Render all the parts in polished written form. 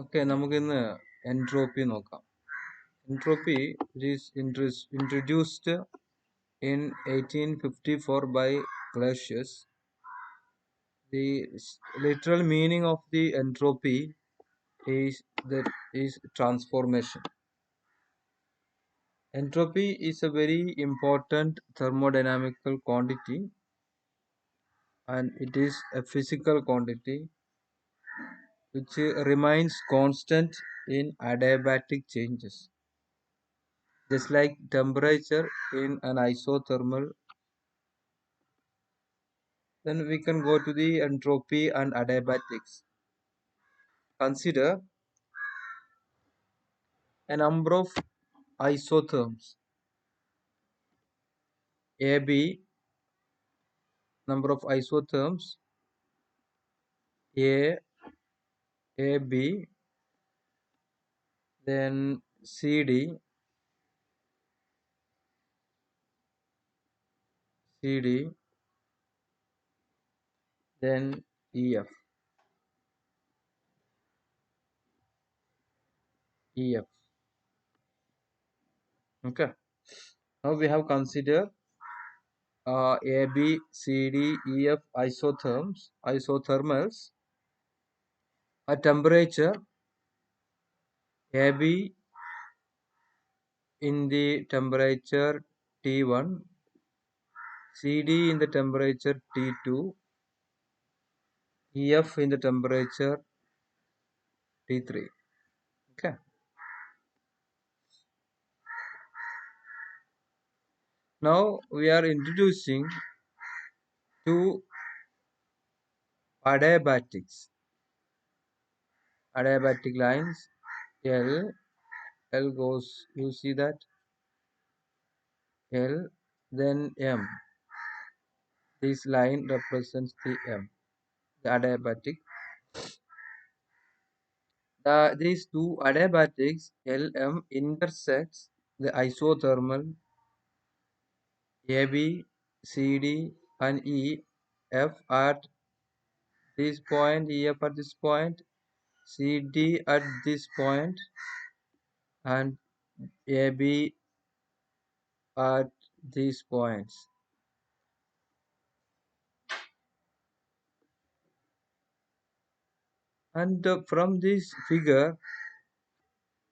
Okay, നമുക്കിന്ന് entropy നോക്കാം. Entropy is introduced in 1854 by Clausius. The literal meaning of the entropy is transformation. Entropy is a very important thermodynamical quantity, and it is a physical quantity which remains constant in adiabatic changes. Just like temperature in an isothermal, then we can go to the entropy and adiabatics. Consider a number of isotherms AB, number of isotherms A, AB, then CD, CD, then EF, EF. Okay. Now we have considered A, B, C, D, E, F isothermals at temperature AB in the temperature T1, CD in the temperature T2, EF in the temperature T3. Okay. Now we are introducing two adiabatics. Adiabatic lines L goes, you see that L, then M. This line represents the M, the adiabatic. These two adiabatics LM intersects the isothermal AB, CD, and EF at this point, EF at this point, CD at this point, and AB at these points. And from this figure,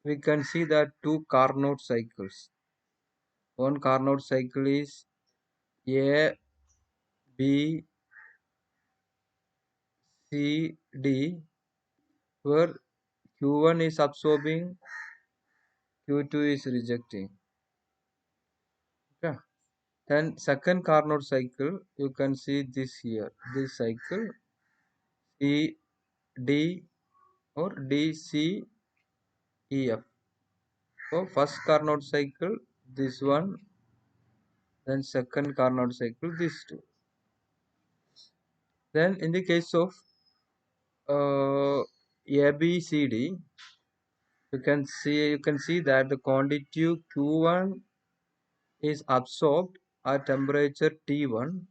we can see that two Carnot cycles. One Carnot cycle is A, B, C, D, where Q1 is absorbing, Q2 is rejecting. Okay. Then second Carnot cycle, you can see this here. This cycle C, D or D, C, E, F. So first Carnot cycle, this one, then second Carnot cycle, this two. Then in the case of ABCD, you can see that the quantity Q1 is absorbed at temperature T1,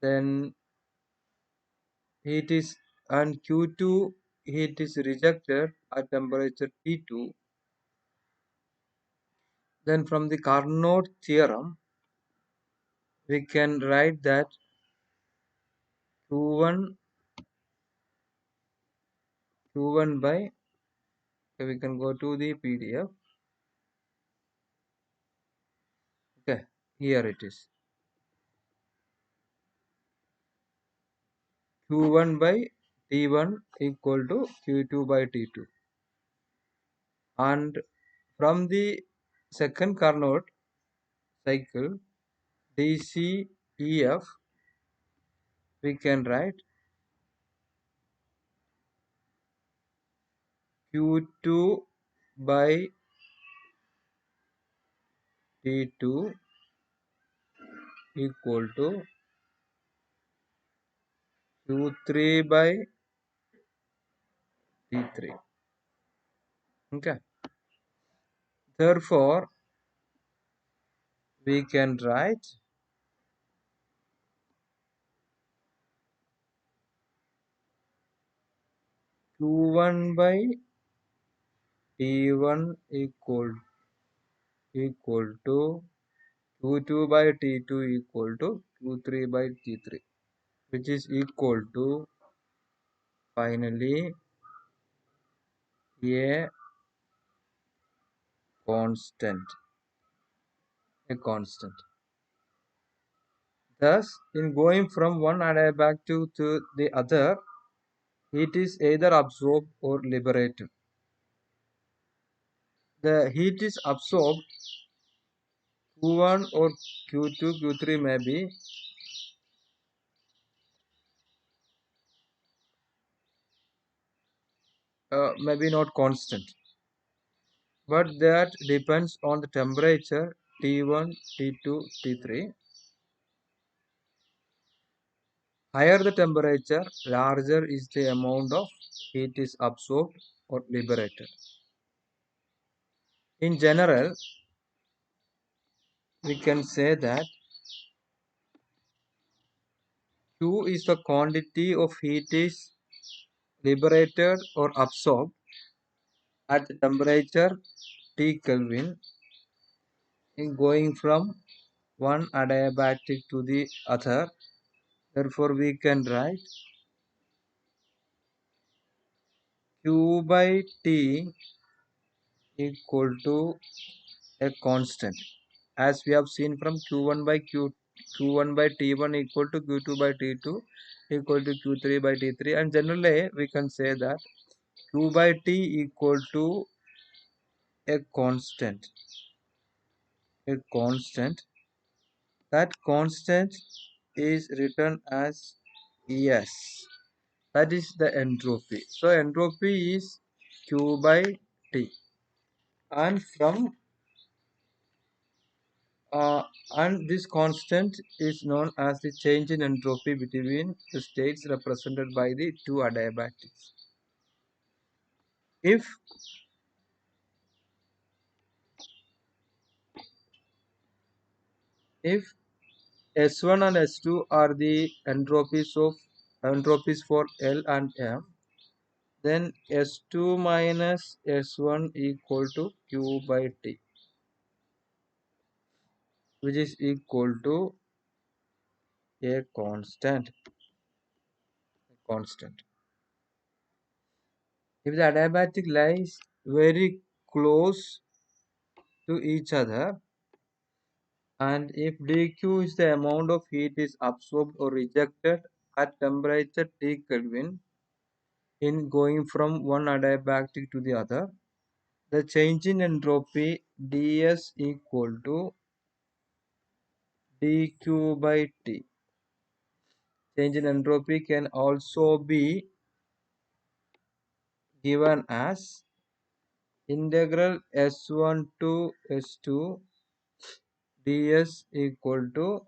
then heat is and Q2 heat is rejected at temperature T2. Then from the Carnot theorem, we can write that Q1 by, we can go to the PDF. Okay, here it is. Q1 by T1 equal to Q2 by T2. And from the second Carnot cycle, DCEF, we can write Q2 by T2 equal to Q3 by T3. Okay. Therefore, we can write Q1 by T1 equal to Q2 by T2 equal to Q3 by T3, which is equal to finally a constant. A constant. Thus, in going from one adiabatic to the other, heat is either absorbed or liberated. The heat is absorbed Q1 or Q2, Q3 maybe not constant, but that depends on the temperature T1, T2, T3. Higher the temperature, larger is the amount of heat is absorbed or liberated. In general, we can say that Q is the quantity of heat is liberated or absorbed at the temperature T Kelvin in going from one adiabatic to the other. Therefore, we can write Q by T equal to a constant, as we have seen from Q1 by T1 equal to Q2 by T2 equal to Q3 by T3, and generally we can say that Q by T equal to a constant. A constant. That constant is written as ES. That is the entropy. So entropy is Q by T, and from Uh, and this constant is known as the change in entropy between the states represented by the two adiabatics. If if S1 and S2 are the entropies for L and M, then S2 minus S1 equal to Q by T, which is equal to a constant. Constant. If the adiabatic lies very close to each other, and if dq is the amount of heat is absorbed or rejected at temperature T Kelvin in going from one adiabatic to the other, the change in entropy ds equal to dq by T. Change in entropy can also be given as integral S1 to S2 ds equal to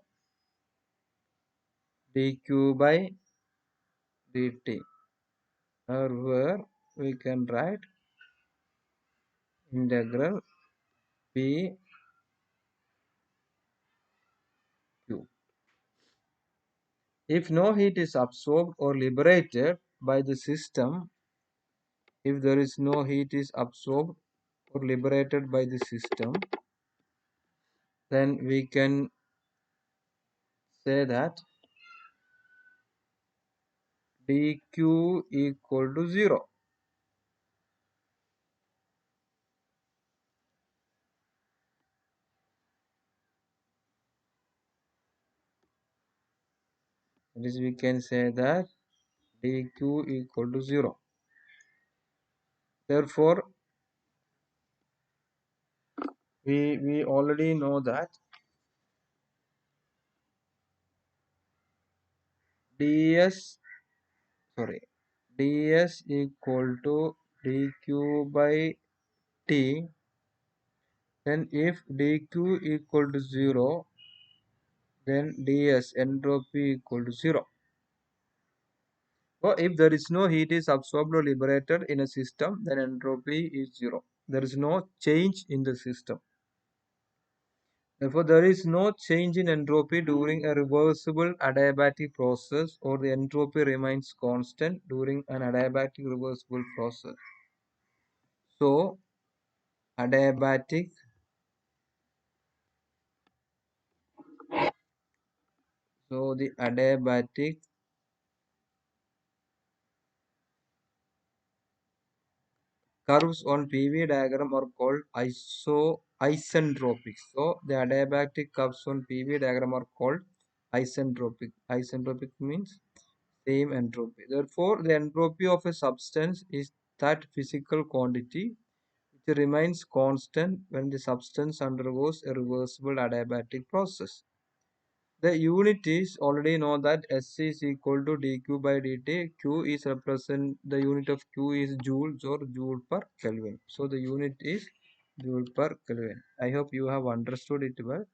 dq by dt, or where we can write integral p q. If no heat is absorbed or liberated by the system, if there is no heat is absorbed or liberated by the system, then we can say that dq equal to 0. That is, we can say that dq equal to 0. Therefore, we already know that ds ds equal to dq by T. Then if dq equal to 0, then ds entropy equal to 0. So if there is no heat is absorbed or liberated in a system, then entropy is 0. There is no change in the system. Therefore, there is no change in entropy during a reversible adiabatic process, or the entropy remains constant during an adiabatic reversible process. So, adiabatic, the adiabatic curves on PV diagram are called isentropic. So, the adiabatic curves on PV diagram are called isentropic. Isentropic means same entropy. Therefore, the entropy of a substance is that physical quantity which remains constant when the substance undergoes a reversible adiabatic process. The unit is already know that S is equal to dq by dt. Q is represent, the unit of Q is joules or joule per Kelvin. So the unit is joule per Kelvin. I hope you have understood it well.